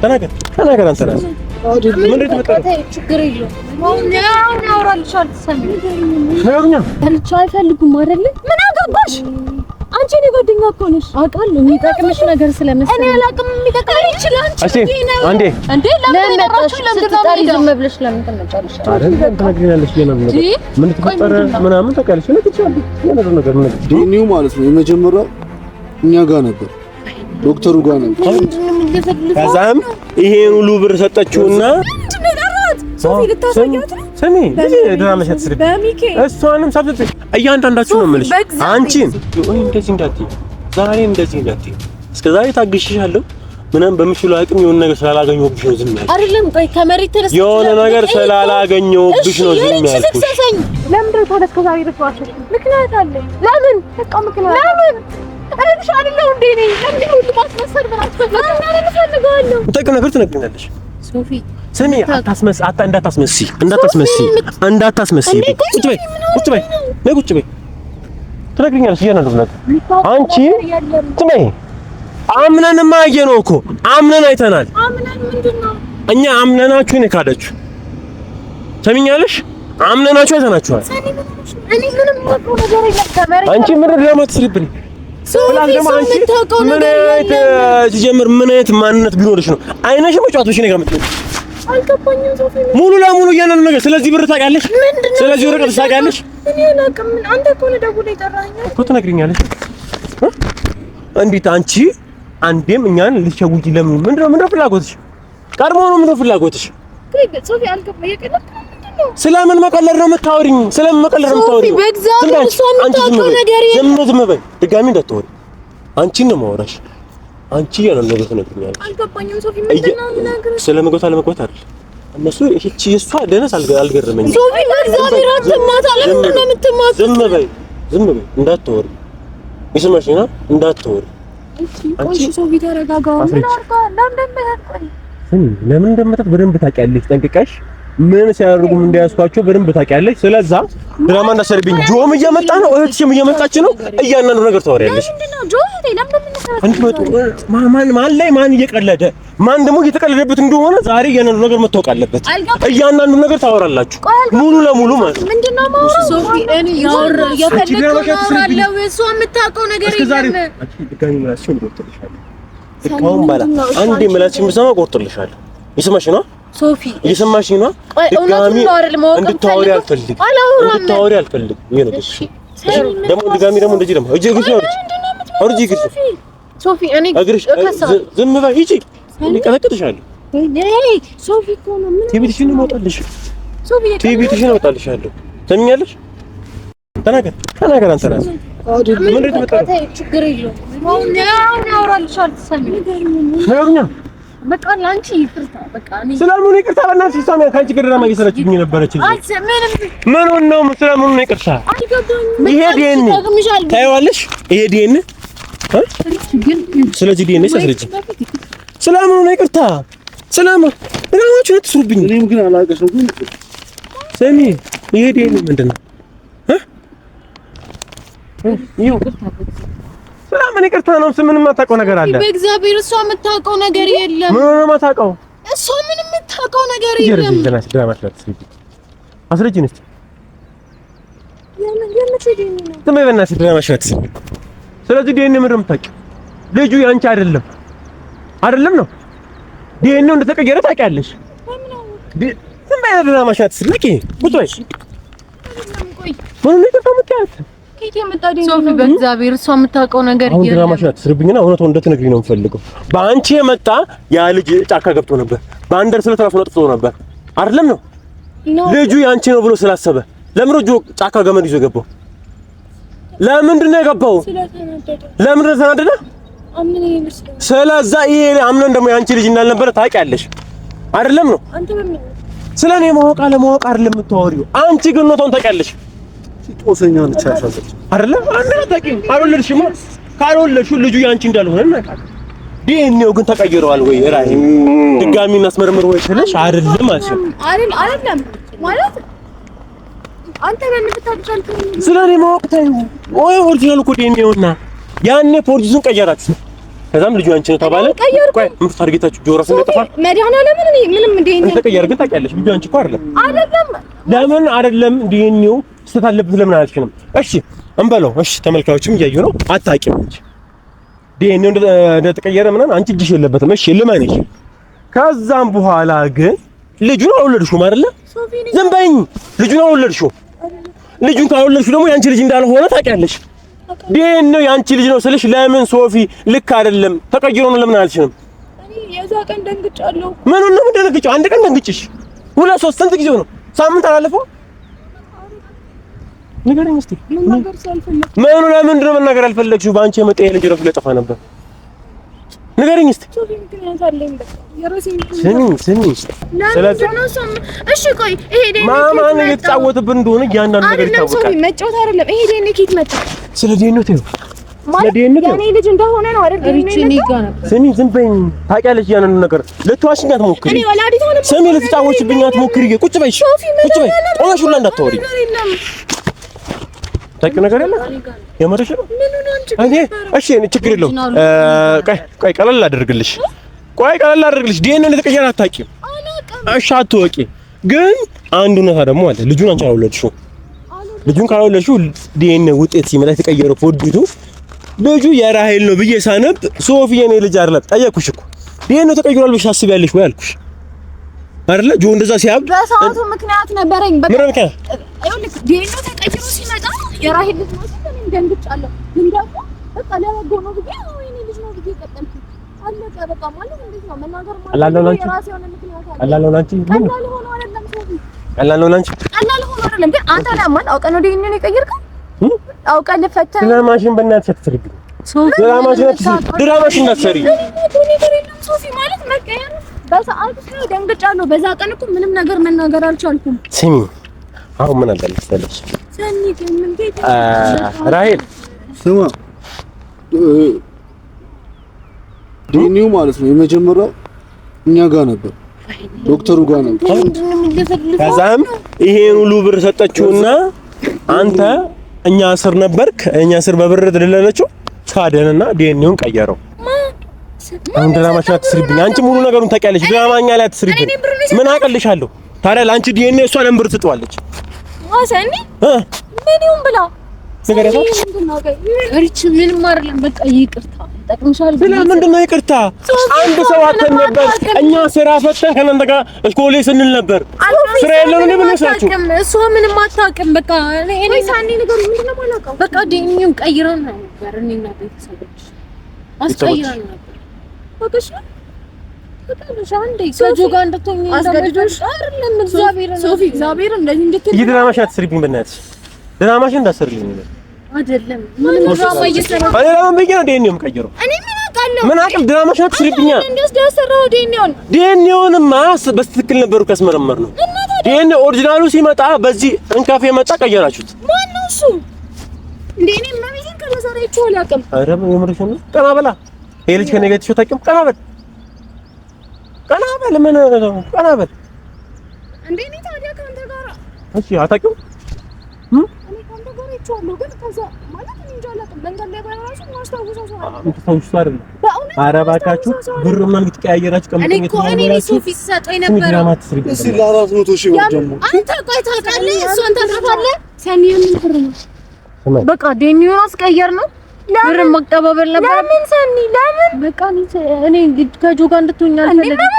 ተናገር አንተ ራስህ ምን ልትመጣ ችግር የለውም አሁን ያወራልሻል ትሰሚኝ አልፈልጉም አይደል ምን አገባሽ አንቺ እኔ ጓደኛ እኮ ነሽ አውቃለሁ የሚጠቅምሽ ነገር ስለመሰለኝ እኔ አላውቅም የሚጠቅምሽ ይችላል አንዴ ለምን መጣሽ ስትጣሪ ዝም ብለሽ ለምን ተመጫለሽ አይደል ታግኛለሽ የነበር ምን ተፈጠረ ምናምን ተቀልሽ ነው ትችላለሽ የነበር ነገር ምን ዲኒው ማለት ነው የመጀመሪያው እኛ ጋር ነበር ዶክተሩ ጋር ነበር ከዛም ይሄን ሁሉ ብር ሰጠችውና ሶፊ ልታሳያት ነው ስሚ ድራማ ሸትስሪ እሷንም ሰብስብ እያንዳንዳችሁ ነው የምልሽ አንቺን እንደዚህ እንዳትዪ ዛሬ እንደዚህ እንዳትዪ እስከዛሬ ታግሽሻለሁ ምንም በምሽሉ አቅም የሆነ ነገር ስላላገኘሁብሽ ነው ዝም ያልኩሽ አይደለም ቆይ ከመሬት ተነስቶ የሆነ ነገር ስላላገኘሁብሽ ነው ዝም ያልኩሽ ለምን ነው እስከዛሬ ልትዋሽ ምክንያት አለ ለምን በቃ ምክንያት ለምን አረብሽ አይደለም እንዴ ነኝ ለምን ሁሉ ማስመሰል በራስህ ተቀና ነገር ትነግሪኛለሽ ሶፊ ስሚ እንዳታስመስይ ቁጭ በይ ትነግሪኛለሽ እያንዳንዱ ነገር አንቺ ትበይ አምነንማ አየነው እኮ አምነን አይተናል ምንድነው እኛ አምነናችሁ ነው ካዳችሁ ሰሚኛለሽ አምነናችሁ አይተናችኋል እኔ ምንም ማውቀው ነገር የለም አንቺ ምን ድራማ ትስሪብኝ ምን አይነት ማንነት ቢኖርሽ ነው አይነሽ መጫወትሽ ነው ጋር አልገባኝም ሶፊ ሙሉ ለሙሉ እያንዳንዱ ነገር ስለዚህ ብር ታውቂያለሽ ስለዚህ ወረቀት ታውቂያለሽ እኔ አላውቅም አንተ እኮ ነው ደውለህ የጠራኸኝ እኮ ትነግሪኛለሽ እንዴት አንቺ አንዴም እኛን ልትሸውጂ ለምን ምንድነው ፍላጎትሽ ቀድሞ ነው ምንድነው ፍላጎትሽ ሶፊ አልገባኝ የቀለድክ ምንድነው ስለምን መቀለድ ነው የምታወሪኝ ስለምን መቀለድ ነው የምታወሪኝ በእግዚአብሔር እሷ የምታውቀው ነገር የለም ዝም በይ ድጋሚ እንዳትወሪ አንቺን ነው የማወራሽ አንቺ ያለው ነገር ትነግሪኛለሽ አልገባኝም ሶፊ ምንድነው ነገር ስለመግባት አለመግባት አይደል እነሱ እቺ እሷ ደነስ አልገረመኝም ሶፊ በእግዚአብሔር አትማታ ለምን ነው የምትማታ ዝም በይ እንዳትወሪ ይስማሽና እንዳትወሪ አንቺ ሶፊ ተረጋጋ ምን አርጋ ለምን እንደምታት በደንብ ታውቂያለሽ ጠንቅቀሽ ምን ሲያደርጉም እንዳያስኳቸው በደንብ ታውቂያለሽ ስለዛ ድራማ እንዳሰርብኝ ጆም እየመጣ ነው እህትሽም እየመጣች ነው እያንዳንዱ ነገር ታወሪያለሽ ምንድነው ጆ ለምን አንቺ ማን ላይ ማን እየቀለደ ማን ደግሞ እየተቀለደበት እንደሆነ ዛሬ እያንዳንዱ ነገር መታወቅ አለበት እያንዳንዱ ነገር ታወራላችሁ ሙሉ ለሙሉ ማለት ምንድነው ማውራት ሶፊ እኔ ያወራለው እሷ የምታውቀው ነገር የለም ድጋሚ ምላስሽን ቆርጥልሻለሁ ድካውን ባላ አንዴ ምላስሽን ብሰማ ቆርጥልሻለሁ ይስማሽ ነው ሶፊ እየሰማሽ ነው ድጋሚ እንድታወሪ አልፈልግም ይሄ ነው ደግሞ ድጋሚ ደግሞ እንደዚህ ደግሞ እጅ ግሽ ሶፊ እኔ ዝም በይ ሂጂ እቀጠቅጥሻለሁ ሶፊ እኮ ነው ምን ቲቪሽን ማውጣልሽ ሶፊ ቲቪሽን ማውጣልሻለሁ ሰሚኛለሽ ተናገር አንተ ራስህ ምን ልትመጣ ችግር የለውም አሁን ያወራልሻል ትሰሚኝ በቃ ላንቺ ይቅርታ በቃ እኔ ስለምን ይቅርታ በእናትሽ ሳሚያ ካንቺ ግድራ ማይሰራችኝ ነበረች ምን ነው ስለምን ይቅርታ ይሄ ዲኤን ታይዋለሽ ይሄ ዲኤን ስለዚህ ዲኤን ያስረጅ ስለምን ይቅርታ ስለምን ድራማችሁ ትስሩብኝ እኔም ግን አላውቅሽም ግን ሰሚ ይሄ ዲኤን ምንድነው ስለምን ይቅርታ ነው ምን የማታውቀው ነገር አለ በእግዚአብሔር እሷ የምታውቀው ነገር የለም ምን ነው የማታውቀው እሷ ምንም የምታውቀው ነገር የለም አስረጅኝ እስቲ ስለዚህ ዲኤንኤ ምንድን ነው የምታውቂው ልጁ ያንቺ አይደለም ነው ዲኤንኤው እንደተቀየረ ታውቂያለሽ ዝም በይ ድራማሽ አትስልቂ ቁጭ በይ ምን ነው የምታውቂያት ሶፊ በእግዚአብሔር እሷ የምታውቀው ነገር የለም። አሁን ድራማሽ አትስርብኝና እውነቱን እንድትነግሪኝ ነው የምፈልገው። በአንቺ የመጣ ያ ልጅ ጫካ ገብቶ ነበር። በአንደር ስለተራፉ ጠፍቶ ነበር አይደለም ነው ልጁ ያንቺ ነው ብሎ ስላሰበ ለምን ልጁ ጫካ ገመድ ይዞ ገባው? ለምንድን ነው የገባው? ለምን ተናደደ? ስለዛ ይሄ አምነን ደግሞ ያንቺ ልጅ እንዳልነበረ ታውቂያለሽ አይደለም ነው ስለኔ ማወቅ አለማወቅ አይደለም የምታወሪው። አንቺ ግን ነው ታውቂያለሽ ጦሰኛ ነች ያሳሰች አይደለም አንተ ታውቂም አልወለድሽም ካልወለድሽው ልጁ ያንቺ እንዳልሆነ እናውቃለን። ዲኤንኤው ግን ተቀይሯል ወይ ራይ ድጋሚ እናስመርምር ወይ ስለሽ አይደለም አይደለም ማለት አንተ ምን ብታውቃለህ? ስለኔ ማወቅ ታዩ ወይ ኦሪጂናል እኮ ዲኤንኤውና ያኔ ፖሊሱን ቀየራችሁ ከዛም ልጁ አንቺ ነው ተባለ። ቆይ ምን ታርጌታችሁ ጆሮስ እንደጠፋ መድኃኒዓለም እኔ ምንም እንደ ተቀየረ። ግን ታውቂያለሽ ልጁ አንቺ እኮ አይደለም። ለምን አይደለም ዲኤንኤው ስህተት አለበት ለምን አልችልም? እሺ እንበለው። እሺ ተመልካዮችም እያዩ ነው። አታውቂም እንጂ ዲኤንኤው እንደተቀየረ ምናምን አንቺ እጅሽ የለበትም። እሺ ልመንሽ። ከዛም በኋላ ግን ልጁን አልወለድሽውም አይደለ? ዝም በይኝ። ልጁን አልወለድሽውም። ልጁን ካልወለድሽው ደግሞ ያንቺ ልጅ እንዳልሆነ ታውቂያለሽ። ዲኤንኤው ያንቺ ልጅ ነው ስልሽ ለምን ሶፊ ልክ አይደለም ተቀይሮ ነው ለምን አልችልም? እኔ የዛ ቀን ደንግጫለሁ። ምኑን ነው የምትደነግጪው? አንድ ቀን ደንግጭሽ፣ ሁለት ሶስት ስንት ጊዜው ነው? ሳምንት አላለፈው? ንገረኝ እስቲ። መናገር ሳልፈልግ ምኑ ለምንድን ነው መናገር አልፈለግሽው? በአንቺ የመጣ የልጅ ረፍ ለጠፋ ነበር። ንገረኝ እስቲ። ሶፊ ምክንያት አለኝ። በቃ የራሴ ስሚ። ስለዚህ እሺ ቆይ ይሄ ዴኔ ማማን እየተጫወተብን እንደሆነ እያንዳንዱ ነገር ይታወቃል። ሶፊ መጫወት አይደለም። ይሄ ዴኔ ኬት መጣ? ስለ ዴኔው ተይው። የኔ ልጅ እንደሆነ ነው አይደል? ስሚ ዝም በይኝ። ታውቂያለሽ እያንዳንዱ ነገር። ልትዋሽኝ አትሞክሪ። ስሚ ልትጫወችብኝ አትሞክሪ። ቁጭ በይ፣ ቁጭ በይ። ቆመሽ ሁላ እንዳታወሪ። ታውቂው ነገር የለም። የመረሽ ነው እኔ። እሺ ችግር የለውም። ቆይ ቀለል አድርግልሽ። ዲኤንኤ እንደተቀየረ አታውቂም። እሺ አትወቂ። ግን አንድ እውነታ ደግሞ አለ። ልጁን አንቺ አልወለድሽው። ልጁን ካልወለድሽው ዲኤንኤ ውጤት ሲመጣ የተቀየረው ፎርጂቱ ልጁ የራሄል ነው ብዬ ሳነብ ሶፊ የኔ ልጅ አይደለም። ጠየቅኩሽ እኮ ዲኤንኤ ተቀይሯል ብለሽ ታስቢያለሽ ወይ አልኩሽ አይደለ? ጆ እንደዛ ሲያብ በሰዓቱ ምክንያት ነበረኝ። በቃ ምን ምክንያት? ይኸውልህ ዲኤንኤ ተቀይሮ ሲመጣ የራሄል ልጅ ነው ሲል እኔ ደንግጫለሁ። ግን ደግሞ በቃ ለበጎ ነው ብዬ የኔ ልጅ ነው ብዬ ቀጠልኩ። አለቀ በቃ። ማለት እንዴት ነው መናገር ማለት የራሴ የሆነ ምክንያት አለ። ቀላል ሆኖ አይደለም ሶፊ፣ ቀላል ሆኖ አይደለም። ግን አንተ ለማን አውቀህ ነው ዲኤንኤ የቀየርከው? አውቀህ ልፈተን ድራማሽን በእናትሽ አትስሪብኝ። ድራማሽን እንዳትሰሪ ሶፊ። ማለት መቀየር በሰዓቱ ነው ደንግጫለሁ። በዛ ቀን እኮ ምንም ነገር መናገር አልቻልኩም። ስሚ አሁን ምን አለ መሰለሽ ሰኒ ግን ምን ራሄል ስማ፣ ዲኤንኤው ማለት ነው የመጀመሪያው እኛ ጋር ነበር፣ ዶክተሩ ጋር ነበር። ከዛም ይሄን ሁሉ ብር ሰጠችውና አንተ እኛ ስር ነበርክ። እኛ ስር በብር ተደለለችው ካደንና ዲኤንኤውን ቀየረው። አሁን ድራማሽን አትስሪብኝ። አንቺ ሙሉ ነገሩን ታውቂያለሽ። ድራማኛ ላይ አትስሪብኝ። ምን አቀልሻለሁ ታዲያ? ለአንቺ ዲኤንኤ እሷ ለምን ብር ትጠዋለች? ሰኒ ምን ይሁን ብላ ምንም አይደለም። በቃ ይቅርታ ጠቅምሻል ብላ ምንድን ነው ይቅርታ? አንድ ሰው አተን ነበር። እኛ ስራ ፈተን ከእናንተ ጋር እስኮሌ ስንል ነበር። ስራ የለንም እንዴ? ምን መስላችሁ? እሷ ምንም አታውቅም። በቃ እኔ ሳኒ ነገር ምንድን ነው የማላውቀው? በቃ ዲኤንኤውን ቀይረን ነበር እኔና ቤተሰቦች አስቀይረን ነበር። በቃሽ በቃሽ። አንዴ ከጆ ጋር እንድትሆኚ እንደመጆሽ አይደለም። ሶፊ እግዚአብሔር እንደዚህ እንድትል ድራማሽን አትስሪብኝ በእናትሽ። ድራማሽን እንዳትሰርልኝ ነው አይደለም። ምንም ድራማ እየሰራ እኔ ለምን ብዬሽ ነው ዲኤንኤውን ቀይረው? እኔ ምን አውቃለሁ? ምን አቅም ድራማሽን አትስሪብኝ። እንደዚህ ያሰራው ዲኤንኤውንማ በትክክል ነበሩ ካስመረመር ነው። ዲኤንኤ ኦሪጂናሉ ሲመጣ በዚህ እንካፍ የመጣ ቀየራችሁት። ማን ነው እሱ? እንዴ እኔ ማሚን ከመሰራ ይችላል ያቀም አረ የምርሽ ነው። ቀና በላ ይሄ ልጅ ከኔ ጋር ተሽታቂም። ቀና በል ምን ቀና በል እንዴ እኔ ታዲያ ካንተ ጋር እሺ አታውቂውም? እኔ ካንተ ጋር ይቻለሁ። ግን ከዛ ማለት እኔ እንጃ አላውቅም። መንገድ ላይ ባይራሱ ማስታወሻው ሰው አለ። ምትታውሱ አይደል? ኧረ እባካችሁ ብር ምናምን እየተቀያየራችሁ ቀምጠኝ እኔ ሶፊ ሰጠኝ ነበር። እሺ ለ400 ሺህ ብር ደግሞ አንተ ቆይ ታውቃለህ? እሷን ታውቃለህ? ሰኒ ምን ብር ነው? በቃ ዲኤንኤውን አስቀየር ነው። ብር መቀባበል ነበር። ለምን ሰኒ ለምን? በቃ እኔ ከጆ ጋር እንድትሆኝ አልፈልግም።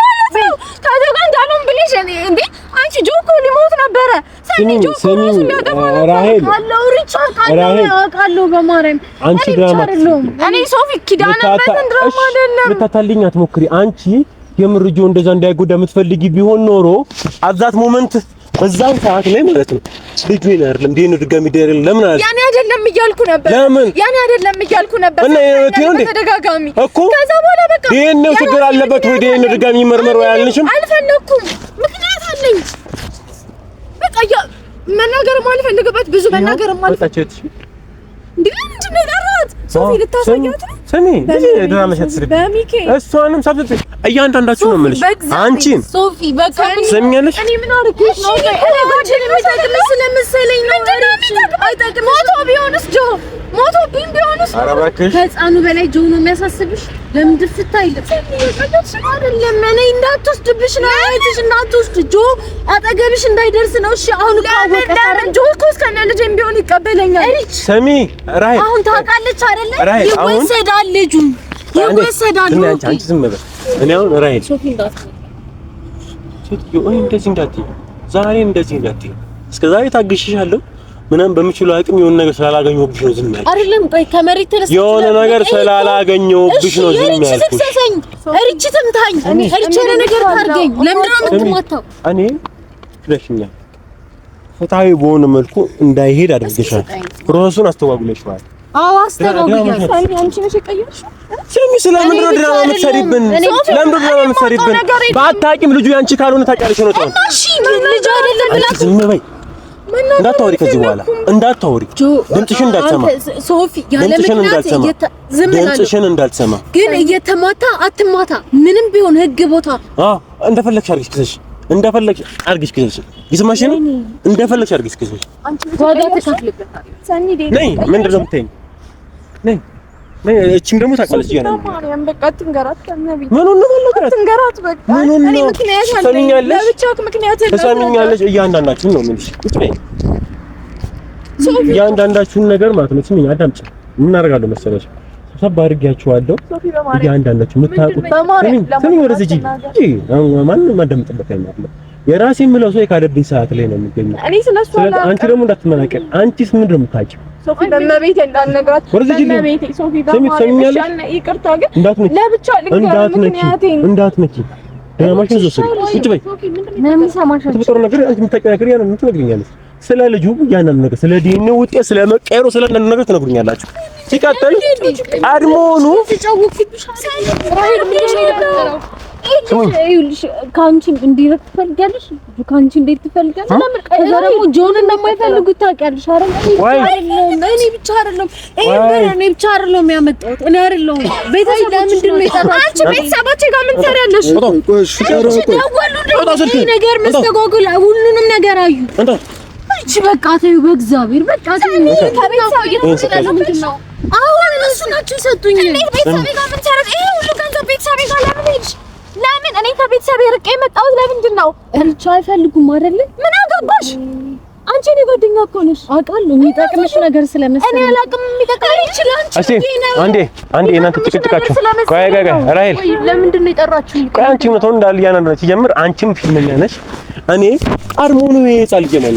ከጆ ጋር እንዳልሆን ብለሽ እንዴ አንቺ ጆ እኮ ሊሞት ነበረ። ሰኒ ጆ እኮ ራሱ ሊያጠፋ ነበር። አለው ሪቻ አውቃለሁ በማርያም አንቺ ድራማ እኔ ሶፊ ኪዳነ ምሕረትን ድራማ አይደለም። ልታታልኝ አትሞክሪ። አንቺ የምር ጆ እንደዛ እንዳይጎዳ የምትፈልጊ ቢሆን ኖሮ አዛት ሞመንት በዛው ሰዓት ላይ ማለት ነው ልጁ ይነርልም ዲኤንኤ ድጋሚ ደረል ለምን አለ ያኔ አይደለም እያልኩ ነበር። ለምን ያኔ አይደለም እያልኩ ነበር እና ተደጋጋሚ እኮ ከዛ በኋላ በቃ ዲኤንኤው ችግር አለበት ወይ ዲኤንኤ ድጋሚ ይመርመር ወይ አልንሽም? አልፈለኩም። ምክንያት አለኝ። በቃ መናገር ማልፈልግበት ብዙ መናገር ማልፈልግበት ምንድን ነው የጠራሁት? ሶፊ ልታሳያት ነው። ስሚ ድራማ ሸትስሪ እሷንም ሰብስብ እያንዳንዳችሁ ነው የምልሽ። አንቺን ሶፊ በቃ ስሚያለሽ እኔ ምን አድርጌሽ ነው? እኔ ጓደኛዬ ስለምሰለኝ ነው። አይጠቅም ሞቶ ቢሆንስ ጆ ሞቶብኝ ቢሆንስ? ኧረ እባክሽ ከህፃኑ በላይ ጆ ነው የሚያሳስብሽ? ለምን ድፍት አይልም? አይደለም እኔ እንዳትወስድብሽ ነው አይተሽ እንዳትወስድ ጆ አጠገብሽ እንዳይደርስ ነው። እሺ አሁን ካወቀ ጆ እኮ እስከነ ልጄም ቢሆን ይቀበለኛል። ሰሚ ራይ አሁን ታውቃለች አይደለ? ይወሰዳል ልጁ ይወሰዳል። አንቺ ዝም በል። እኔ አሁን ራይ ሶፊ እንደዚህ እንዳትዪ ዛሬ እንደዚህ እንዳትዪ። እስከ ዛሬ ታግሼሻለሁ ምንም በሚችለው አቅም የሆነ ነገር ስላላገኘሁብሽ ነው ዝም ያልኩሽ። አይደለም ቆይ ከመሬት ተነስተሽ የሆነ ነገር ስላላገኘሁብሽ ነው ዝም ያልኩሽ። እርቺ ትምታኝ እርቺ ነገር ታርገኝ። ለምን ነው የምትማታው? እኔ ትለሽኛል ፍትሃዊ በሆነ መልኩ እንዳይሄድ አድርገሻል። ፕሮሰሱን አስተጓጉለሽዋል። አዎ አስተጓጉለሻል። አንቺ ነሽ የቀየርሽው። ስለምን ነው ድራማ የምትሰሪብን? ለምን ነው ድራማ የምትሰሪብን? በአታውቂም ልጁ ያንቺ ካልሆነ ታውቂያለሽ ነው ተው። እሺ ልጅ አይደለም ብላችሁ ዝም በይ። እንዳታወሪ ከዚህ በኋላ እንዳታወሪ። ድምፅሽን እንዳትሰማ ሶፊ፣ ያለ ምክንያት ድምፅሽን እንዳትሰማ። ግን እየተማታ አትማታ ምንም ቢሆን ህግ ቦታ እንደፈለግሽ አድርጊሽ ክሰሽ፣ እንደፈለግሽ አድርጊሽ ክሰሽ። ይስማሽ ነው እንደፈለግሽ አድርጊሽ ክሰሽ። ዋጋ ተከፍልበታል። ሰኒ ነይ ምንድን ነው የምትይኝ? ነይ እቺም ደግሞ ታውቃለች ይያና ማርያም በቃ ትንገራት ከነቢ ምኑን ነው ማለት ትንገራት በቃ እኔ ምክንያት አለኝ ለብቻው ምክንያት ተሰሚኛለሽ። እያንዳንዳችሁ ነው ምንሽ ቁጭ በይ። እያንዳንዳችሁን ነገር ማለት ነው ስሚኝ፣ አዳምጪ። ምን አደርጋለሁ መሰለሽ ሰብ አድርጊያችኋለሁ። እያንዳንዳችሁ የምታውቁት ስሚኝ፣ ወደዚህ ሂጂ። ማንንም ማዳምጥበት አይደለም። የራሴ የምለው ሰው የካደብኝ ሰዓት ላይ ነው የሚገኘው። እኔ ስለሱ አንቺ ደግሞ እንዳትመናቀር። አንቺስ ምንድን ነው የምታውቂው? ሶፊ በመቤቴ እንዳልነግራት በመቤቴ ሶፊ በማርያም ይቅርታ ግን ለብቻ ልንገር ምክንያቴን እንዳትነኪ ደማሽን ዘሰኝ ቁጭ በይ። ምንም ሰማሽ ተፈጥሮ ነገር አንቺ የምታውቂው ነገር ያን ምን ትነግሪኛለሽ? ስለ ልጁ ያንን ነገር ስለ ዲኤንኤ ውጤት ስለ መቀየሩ ስለ አንዳንድ ነገር ትነግሩኛላችሁ። ሲቀጥል አድሞኑ ከአንቺ እንዲረቅ ትፈልጊያለሽ? ከአንቺ እንዴት ትፈልጊያለሽ? ለምን ከዛ ደግሞ ጆን እንደማይፈልጉት ታውቂያለሽ አይደል? እኔ ብቻ አይደለም ያመጣሁት እኔ አይደለሁም። ቤተሰብ ለምንድን ነው የጠራችው? አንቺ ቤተሰቦቼ ጋር ምን ትሰሪያለሽ? ነገር መስተጓጎል ሁሉንም ነገር አዩ። እቺ በቃ ተይው፣ በእግዚአብሔር በቃ ተይው። ከቤተሰብ እየተሰጠለ ምንድን ነው? አሁን እነሱ ናቸው የሰጡኝ። እንዴት ቤተሰቤ ጋር ምን ትሰራለሽ? ይሄ ሁሉ ገንዘብ ቤተሰቤ ጋር ለምን ሄድሽ? ለምን እኔ ከቤተሰቤ ርቄ የመጣሁት ለምንድን ነው? እርቻ አይፈልጉም አይደል? ምን አገባሽ? አንቺ እኔ ጓደኛ እኮ ነሽ አውቃለሁ። የሚጠቅምሽ ነገር ስለመሰለኝ እኔ አላውቅም። የሚጠቅም ይችላል። እሺ አንዴ እናንተ ጭቅጭቃችሁ ቆይ ራሄል ለምንድን ነው የጠራችሁኝ? ቆይ አንቺ ነው ተው እንዳል ያና ነው ሲጀምር አንቺም ፊልመኛ ነሽ። እኔ አርሞኑ የጻል ጀመረ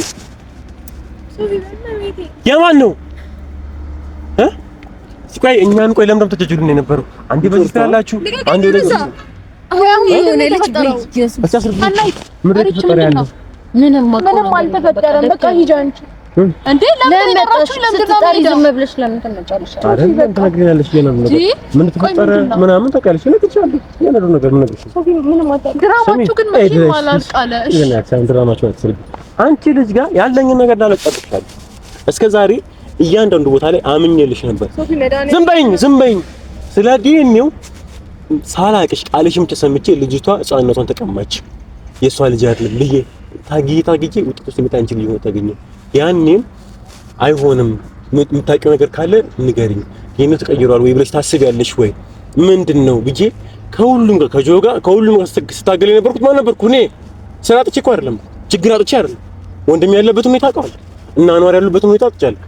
የማን ነው ቆይ እኛን ቆይ ለምን ተጀጁልን የነበረው? አንዴ በዚህ ትላላችሁ አንዴ ወደዚህ ምንም አልተፈጠረም። በቃ ሂጂ አንቺ እንዴ ለምን ተጠራችሁ? ለምን ብለሽ ለምን ተመጫለሽ? አይደለም ትነግሪኛለሽ ምን ተፈጠረ ምናምን ታውቂያለሽ። ለምን ያለው ነገር ምን ነግርሽ? ሶፊ ምንም አታውቅም። ድራማችሁ ግን መቼ ማለት ቃለ እሺ ምን ያክሳን ድራማችሁ አትስሪ። አንቺ ልጅ ጋር ያለኝን ነገር ዳለቀጥሻለሁ። እስከ ዛሬ እያንዳንዱ ቦታ ላይ አምኜልሽ ነበር። ዝም በይኝ ስለ ዲኤንኤው ሳላቅሽ ቃልሽም ተሰምቼ ልጅቷ ሕፃንነቷን ተቀማች። የሷ ልጅ አይደለም ብዬ ታጊ ውጤት ውስጥ አንቺ ልጅ ነው ታገኘው። ያኔም አይሆንም የምታውቂው ነገር ካለ ንገሪኝ፣ ይሄን ተቀይሯል ወይ ብለሽ ታስቢያለሽ ወይ ምንድነው ብዬ ከሁሉም ጋር ከጆ ጋር ከሁሉም ጋር ስታገል የነበርኩት ማን ነበርኩ? እኔ ስራ አጥቼ እኮ አይደለም፣ ችግር አጥቼ አይደለም። ወንድም ያለበት ሁኔታ አውቃለሁ እና አንዋር ያለበት ሁኔታ አጥቻለሁ።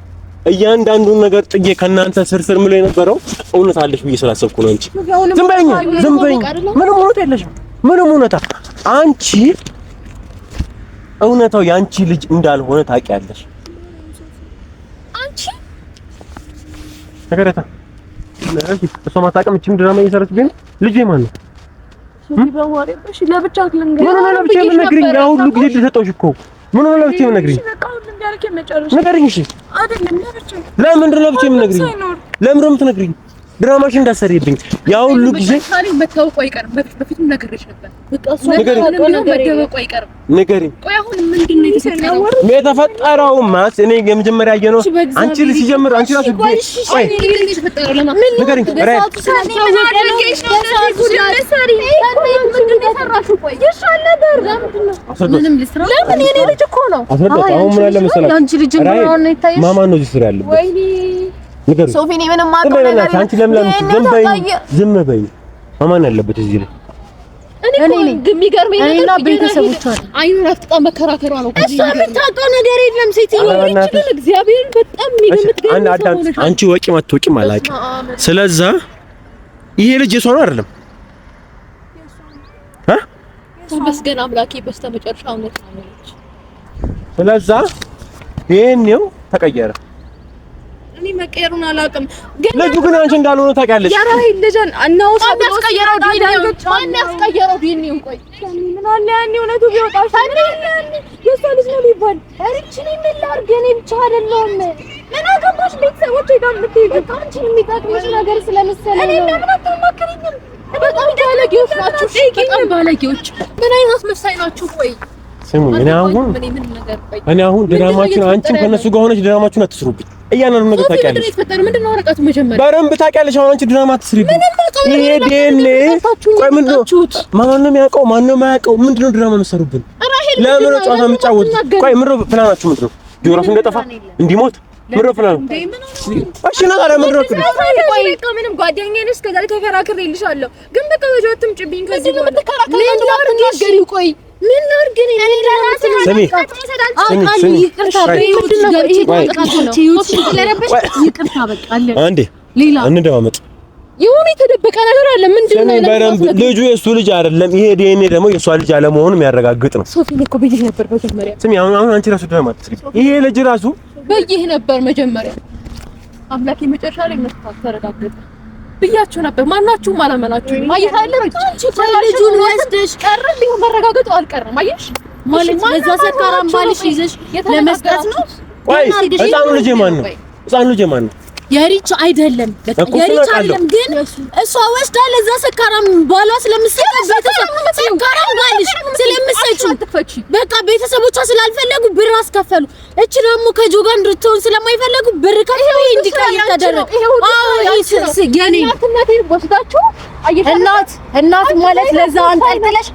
እያንዳንዱን ነገር ጥጌ ከናንተ ስርስር ምሎ የነበረው እውነት አለሽ ብዬ ስላሰብኩ ነው እንጂ ዝም በይኝ። ምንም እውነት የለሽም። ምንም እውነታ አንቺ እውነታው ያንቺ ልጅ እንዳልሆነ ታውቂያለሽ። አንቺ ነገረታ እሷ ማታውቅም። እቺ ድራማ እየሰራችብኝ ልጅ የማን ነው? ለብቻ ምን ነግሪኝ። ያው ሁሉ ጊዜ ልሰጠውሽ እኮ ምን ነው ለብቻ ምን ነግሪኝ። ነገርኝ። እሺ ለምንድን ነው ለብቻ ምን ነግሪኝ? ለምን ነው የምትነግሪኝ? ድራማሽን እንዳሰሪብኝ ያው ሁሉ ጊዜ ታሪክ መታወቁ አይቀርም። በፊትም ነግሬሽ ነበር። በቃ እሱ መደበቁ አይቀርም። ንገሪኝ። ቆይ አሁን ምንድን ነው የተፈጠረው? የተፈጠረው ማለት እኔ የመጀመሪያ ያየነው አንቺ ልጅ ሲጀምር አንቺ ራሱ ቆይ ንገሪኝ። ምንም ልስራ ለምን የኔ ልጅ እኮ ነው። አሁን ምን አለ መሰለኝ አንቺ ልጅ ነው ይታየሽ። ማማ ነው እዚህ ስራ ያለበት። ወይኔ ንገሪኝ ሶፊ እኔ ምንም አውቀው ነገር የለም። አንቺ ለምን ዝም በይ ማን ያለበት እዚህ ላይ እኔ የሚገርመኝ ነገር ቤተሰቦቿ አይኑን አፍጥጣ መከራከሯ ነው። እሷ የምታውቀው ነገር የለም። ሴትዮ ልጅ እግዚአብሔርን በጣም የሚገርም አንቺ ወቂም አትወቂም አላውቅም። ስለዛ ይሄ ልጅ የሷ ነው አይደለም? ተመስገን አምላኬ በስተመጨረሻው ነው። ስለዛ ይሄኔው ተቀየረ። እኔ መቀየሩን አላውቅም፣ ግን ልጁ ግን አንቺ እንዳልሆነ ታውቂያለሽ። ያራሂል ልጅን አናው ያስቀየረው ዲኒው ቆይ ምን አለ ያኔ እውነቱ ቢወጣሽ የሷ ልጅ ነው ሊባል እርቺኒ ምን ላድርግ? እኔ ብቻ አይደለሁም። ምን አገባሽ? ቤተሰቦቼ ጋር የምትሄጂው አንቺን የሚጠቅምሽ ነገር ስለመሰለኝ ነው። እኔ ለምን አትማከሪኝም? በጣም ባለጌዎች ናችሁ። በጣም ባለጌዎች። ምን አይነት መሳይ ናችሁ? ቆይ ስሙ፣ እኔ አሁን ድራማችን አንቺም ከነሱ ጋር ሆነሽ ድራማችሁን አትስሩብኝ። እያንዳንዱ ነገር ታውቂያለሽ። ምንድነው ወረቀቱ? መጀመሪያ በደንብ ታውቂያለሽ። አሁን አንቺ ድራማ አትስሪብኝ። ይሄ ዲኤንኤ ቆይ ምንድነው? ማንም ያውቀው ማንም ያውቀው ምንድነው ድራማ የምትሰሩብን? ለምን ነው ጨዋታ የምትጫወቱት? ቆይ ምንድነው ፕላናችሁ? ምንድነው ዲዮራፍ እንደጠፋ እንዲሞት ምንድነው ፕላኑ? እሺ ነው ታዲያ ምንድነው? ቆይ ምንም ጓደኛዬ ነሽ ከዛሬ ተከራክሬልሻለሁ፣ ግን በቃ ወጆትም ጭብኝ ከዚህ ነው ተከራክሬልሻለሁ። ቆይ ምን ላድርግ? እንደማመጥ የሆነ የተደበቀ ነገር አለ። ምንድነው? ልጁ የእሱ ልጅ አይደለም። ይሄ ዲኤንኤ ደግሞ የእሷ ልጅ አለመሆኑን የሚያረጋግጥ ነው። ሶፊን እኮ ብዬሽ ነበር መጀመሪያ። ስሚ አሁን አንቺ ራሱ ድራማ አትስሪ። ይሄ ልጅ ራሱ ብዬሽ ነበር መጀመሪያ። አምላኬ መጨረሻ ላይ ነው ተረጋግጥ ብያችሁ ነበር። ማናችሁም አላመናችሁም። አየታለ ልጁን ወስደሽ ቀረ ቢሆን መረጋገጡ አልቀረም። አየሽ ማለት ለዛ ሰካራም ባልሽ ይዘሽ ለመስጠት ነው። ቆይ ህፃኑ ልጅ ማን ነው? ህፃኑ ልጅ ማን ነው? የሪች አይደለም። የሪች አይደለም፣ ግን እሷ ወስዳ ለዛ ሰካራም ባሏ ስለምትሰጥ ሰካራም ባልሽ ስለምትሰጪው በቃ ቤተሰቦቿ ስላልፈለጉ ብር አስከፈሉ። እቺ ደግሞ ከጆጋ እንድትሆን ስለማይፈለጉ ብር ከፈሉ እንዲቀር ተደረገ። የኔ እናት ወስዳችሁ እናት ማለት ለዛ አንጠልጥለሽ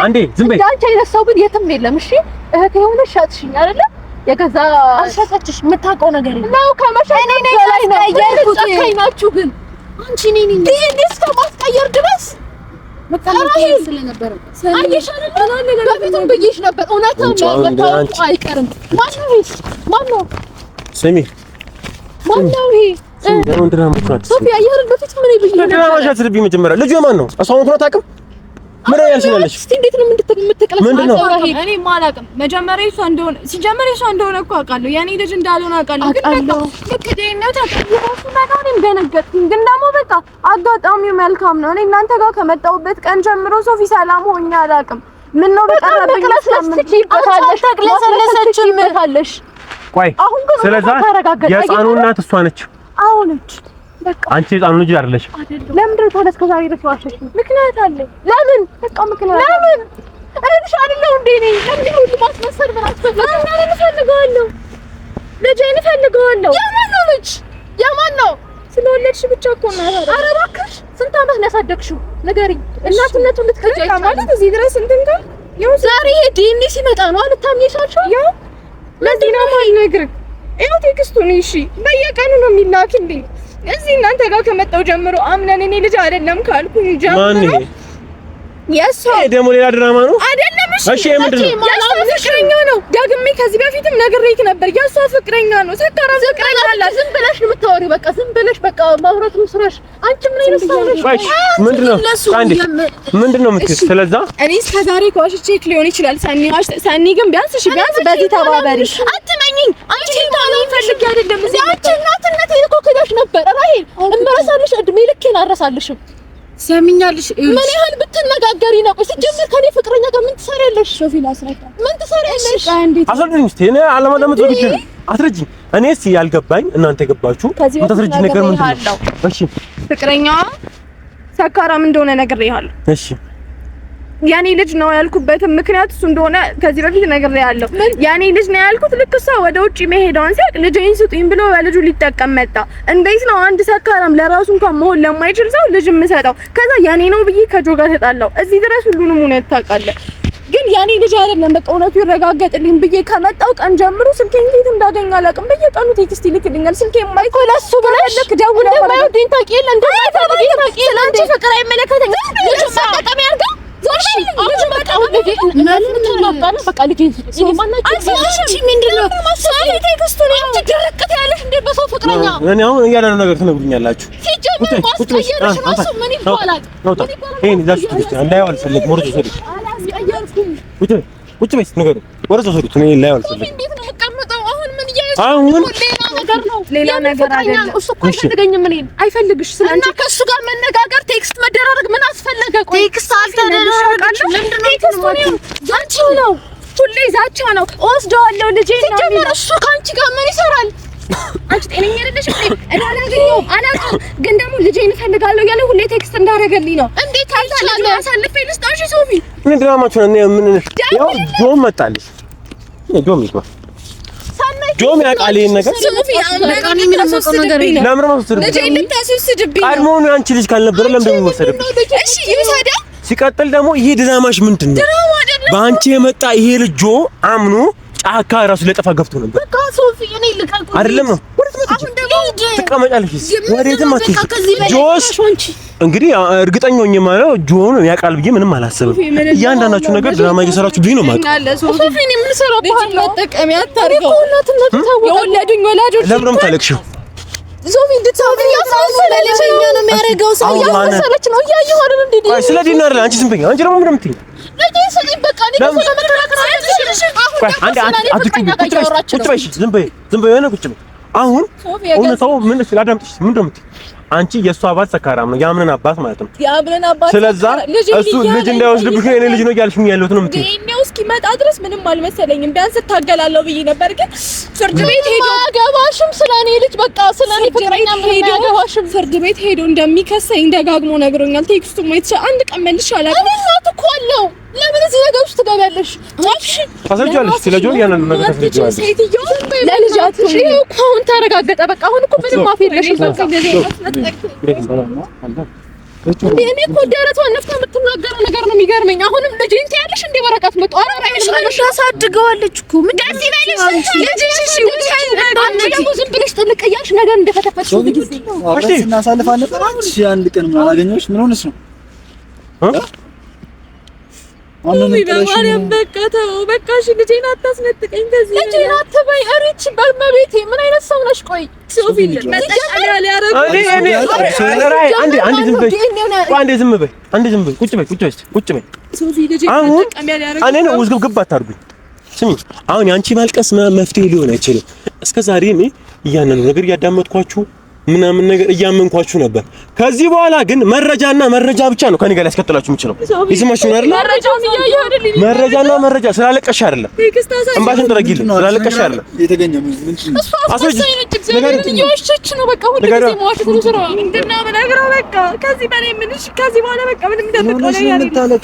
አንዴ ዝም በይ። አንቺ የረሳው ግን የትም የለም። እሺ እህቴ ሆነሽ ሻጥሽኝ አይደለ? የገዛ አልሸጠችሽ የምታውቀው ነገር የለም ነው። ከመሸጥ እኔ ያስቀየርኩት ጨካኛችሁ ግን አንቺ ነኝ እንዴስ ከማስቀየር ድረስ መጣላችሁ ስለነበረ አየሽ አይደል? በፊትም ብዬሽ ነበር። እውነታው መታወቁ አይቀርም። ማነው? ስሚ ማነው ይሄ? ሶፊያ ያየር በፊት ምን ይብኝ ነበር? ድራማ ሻትርቢ መጀመሪያ ልጁ ማን ነው? እሷን እንኳን አታውቅም። ምን ያልሽናለሽ? እስቲ እንዴት ነው የምትቀለስ? እኔ ማላውቅም። መጀመሪያ እሷ እንደሆነ ሲጀመር እሷ እንደሆነ እኮ አውቃለሁ። የኔ ልጅ እንዳልሆነ አውቃለሁ። ግን ልክ ደህንነት አቀርብኩ በጣም ደነገጥኩኝ። ግን ደግሞ በቃ አጋጣሚው መልካም ነው። እኔ እናንተ ጋር ከመጣሁበት ቀን ጀምሮ ሶፊ ሰላም ሆኜ አላውቅም። ምን ነው በቀረብኝ ተቅለሰለሰችልሽ። ቆይ ስለዛ የህፃኑ እናት እሷ ነች። አዎ ነች። በቃ አንቺ ህፃኑ ልጅ አይደለሽ። ለምንድን ነው ታዲያ እስከ ዛሬ ድረስ ዋሸሽ? ምክንያት አለ። ለምን? በቃ ምክንያት ለምን? እህትሽ አይደለሁ እንዴ ነኝ? ለምን ሁሉ ማስመሰል ምን አስፈልጋለሁ? እኔ እፈልገዋለሁ፣ ልጄን እፈልገዋለሁ። የማን ነው ልጅ? የማን ነው? ስለወለድሽ ብቻ እኮ ነው። ኧረ እባክሽ ስንት ዓመት ነው ያሳደግሽው? ንገሪኝ። እናትነቱን ልትከጂ ማለት እዚህ ድረስ እንትን ጋር ያው ዛሬ ይሄ ዲኤንኤ ሲመጣ ነው አልታምኝሻቸው። ያው ለዚህ ነው የማልነግርህ። ይኸው ቴክስቱን እሺ፣ በየቀኑ ነው የሚላክልኝ። እዚህ እናንተ ጋር ከመጣው ጀምሮ አምነን እኔ ልጅ አይደለም ካልኩኝ ጀምሮ የሷ ደግሞ ሌላ ድራማ ነው አይደለም። እሺ ምንድን ነው? የሷ ፍቅረኛ ነው። ደግሜ ከዚህ በፊትም ነግሬክ ነበር። የሷ ፍቅረኛ ነው። ሰካራ ፍቅረኛ አለ። ዝም ብለሽ ነው የምታወሪው። በቃ ዝም ብለሽ በቃ ማውራት ነው ስራሽ። አንቺ ምን አይነት ሰው ነሽ? ምንድን ነው አንዴ ምንድን ነው የምትይው? ስለዛ እኔ እስከ ዛሬ ቼክ ሊሆን ይችላል። ሰኒ ግን ቢያንስ በዚህ ተባበሪ። አትመኝኝ። አንቺ ታውቂ ፈልጊ አይደለም። እዚህ አንቺ እናትነት እኮ ከዳሽ ነበር። ራሄል እመረሳልሽ። እድሜ ልኬን አረሳልሽም። ሰሚኛልሽ? ምን ያህል ብትነጋገሪ ነው? ሲጀምር ከኔ ፍቅረኛ ጋር ምን ትሰሪያለሽ? ሶፊ ላስረዳ። ምን ትሰሪያለሽ? አስረጅኝ እስቲ። እኔ አለማዳመጥ ነው ብቻ አስረጅኝ። እኔስ ያልገባኝ እናንተ የገባችሁ የምታስረጅኝ ነገር ምንድን ነው? እሺ ፍቅረኛዋ ሰካራም እንደሆነ ነግሬሃለሁ። እሺ ያኔ ልጅ ነው ያልኩበትም ምክንያት እሱ እንደሆነ ከዚህ በፊት ነግሬሃለሁ። ያኔ ልጅ ነው ያልኩት ልክ እሷ ወደ ውጪ መሄዷን ሲያቅ ልጄን ስጡኝ ብሎ በልጁ ሊጠቀም መጣ። እንዴት ነው አንድ ሰካራም ለራሱ እንኳን መሆን ለማይችል ሰው ልጅ የምሰጠው? ከዛ ያኔ ነው ብዬ ከጆጋ ተጣላው። እዚህ ድረስ ሁሉንም እውነት ታውቃለህ። ግን ያኔ ልጅ አይደለም በቃ እውነቱ ይረጋገጥልኝ ብዬ ከመጣው ቀን ጀምሮ ስልኬን እንዴት እንዳገኝ አላውቅም። በየቀኑ ቴክስት ይልክልኛል። ስልኬን ማይኮ ለሱ ብለሽ ደውለው እንደማይወደኝ ታውቂ የለ እንደማይፈልገኝ ታውቂ የለ አንቺ ፍቅር አይመለከተኝ ልጅ ማጠቀም ያርጋ ዞርሽ ልጅ በቃ ወደዴ ማለት ነው በቃ ልጅ እኔ ማናችሁ አንቺ ምንድነው ሳይ ቴክስቱ ነው አንቺ ድርቅት ያለሽ እንደ በሰው ፍቅረኛ እኔ አሁን እያለ ነገር ትነግሩኛላችሁ። ሲጀምር ማስቀየርሽ ራሱ ምን ይባላል? ይሄን ዛሽ ትግስት እንዳይው አልፈልግም። ወርጆ ሰዱ ቁጭ በይ ንገሩ። ወርጆ ሰዱት እኔ ላይ አልፈልግም። እንዴት ነው የምቀመጠው? አሁን ምን እያየሽ አሁን ሌላ ነገር ነው ሌላ ነገር አይደለም። እሱ እኮ አይፈልገኝም። እኔን አይፈልግሽ ስለአንቺ ከእሱ ጋር መነጋገር ቴክስት መደራረግ ምን አስፈለገ? ቆይ ቴክስት አልተደረረጋችሁ ለምንድን ነው ቴክስቱ? ዛቻው ነው ሁሌ ዛቻው ነው። ወስደዋለሁ ልጄ ነው ሲጀመር እሱ ከአንቺ ጋር ምን ይሰራል? አንቺ ጤነኛ አይደለሽም። እኔ አላውቅም ግን ደግሞ ልጄን እፈልጋለሁ እያለ ሁሌ ቴክስት እንዳደረገልኝ ነው። እንዴት ታልታለህ? አሳልፌ ልስጣሽ ሶፊ። ምን ድራማችሁ ነው? ምን ያው ጆም መጣልሽ። ጆም ይቆ ጆም ያውቃል ይሄን ነገር ሶፊ በቃ ነው የሚረሳው ነገር ነው። ለምን ነው ወሰደብኝ? ልጄን ልታስወስድብኝ ነው። ቀድሞውኑ አንቺ ልጅ ካልነበረ ለምን ደግሞ ወሰደብኝ? እሺ ይውሰዳ። ሲቀጥል ደግሞ ይሄ ድራማሽ ምንድን ነው? በአንቺ የመጣ ይሄ ልጅ አምኖ ጫካ ራሱ ለጠፋ ገብቶ ነበር። በቃ ሶፊ እኔ ልቀቁ አይደለም ነው አሁን ደግሞ ትቀመጫለሽ። ወዴትም አትሄጂም። ጆስ አንቺ እንግዲህ እርግጠኛ ሆኜ ማለት ጆን ያውቃል ብዬ ምንም አላሰብም። እያንዳንዳችሁ ነገር ድራማ እየሰራችሁ ብኝ ነው ማለት ሶፊ እኔ ምን ሰራው ባህል መጠቀሚያ አታርገው። የወለዱኝ ወላጆች ለምን ነው የምታለቅሽው? ዞቢ እንድትሳብ ያሳሰለልሽ ነው የሚያደርገው ሰው ያሳሰለች ነው እያየሁ አይደል እንዴ? አይ ስለ ዲና አይደል አንቺ ዝም በይ። አንቺ ደግሞ ምንም ትይ ለጂ ሰይ በቃ እኔ ስለመከራከር አይደልሽ። ቁጭ በይ ዝም በይ ቁጭ በይ። አሁን እውነታው ምን ስላዳምጥሽ ምን እንደምት አንቺ የእሱ አባት ሰካራም ነው ያምነን አባት ማለት ነው። ያምነን አባት ስለዛ እሱ ልጅ እንዳይወስድብሽ ነው የኔ ልጅ ነው እያልሽኝ ያለሁት ነው የምትይው። እኔው እስኪመጣ ድረስ ምንም አልመሰለኝም። ቢያንስ ታገላለሁ ብዬ ነበር ግን ፍርድ ቤት ሄዶ አገባሽም ስለኔ ልጅ በቃ ስለኔ ፍቅረኛ ምን አገባሽም ፍርድ ቤት ሄዶ እንደሚከሰኝ ደጋግሞ ነግሮኛል። ቴክስቱ ማይተሽ አንድ ቀን መልሽ አላውቅም። እኔ እናት እኮ አለው ለምን እዚህ ነገር ውስጥ ትገባለሽ? ጫፍሽ ታስረጃለሽ። ስለጆን ያንን ነገር ታስረጃለሽ። ሴትዮ ለልጃት እኮ አሁን ተረጋገጠ። በቃ አሁን እኮ ምንም ማፍ የለሽም። በቃ እኔ እኮ ደረቷን ነፍታ የምትናገረው ነገር ነው የሚገርመኝ። አሁንም ልጅን ትያለሽ እንደ ወረቀት መጣ አራራይሽ ታሳድገዋለች እኮ ምን ደስ ይበልሽ ልጅሽ እሺ አንቺ ደግሞ ዝም ብለሽ ጥልቅ እያልሽ ነገር እንደፈተፈትሽ ጊዜ እሺ እናሳልፋለን። አንቺ አንድ ቀን ምን አላገኘሁሽ? ምን ሆነሽ ነው? በቃ ተው በቃ እሺ ልጄን አታስነጥቀኝ። ከዚህ ልጄን አትበይ። እሪች በመቤቴ ምን አይነት ሰው ነሽ? ቆይ ሶፊ መጠቀሚያ ሊያረግ አንዴ ዝም በይ ቁጭ በይ ሶፊ ልጄን መጠቀሚያ ሊያረግ እኔ ነው ውዝግብ አታርጉኝ። ስሚ አሁን ያንቺ ማልቀስ መፍትሄ ሊሆን አይችልም። እስከ ዛሬ እኔ እያንኑ ነገር እያዳመጥኳችሁ ምናምን ነገር እያመንኳችሁ ነበር። ከዚህ በኋላ ግን መረጃና መረጃ ብቻ ነው ከኔ ጋር ያስከተላችሁ የምችለው። ይስማችሁ አይደል? መረጃና መረጃ ስላለቀሽ አይደለም። እንባሽን ጥረጊልኝ ስላለቀሽ አይደለም። የተገኘ ምንድን ነው? ነው በቃ ሁሉ ጊዜ መዋሸት ነው ስራው። ምንድነው የምነግረው? በቃ ከዚህ በላይ ምንሽ ከዚህ በኋላ በቃ ምንም እንደምትቆለኝ አይደለም።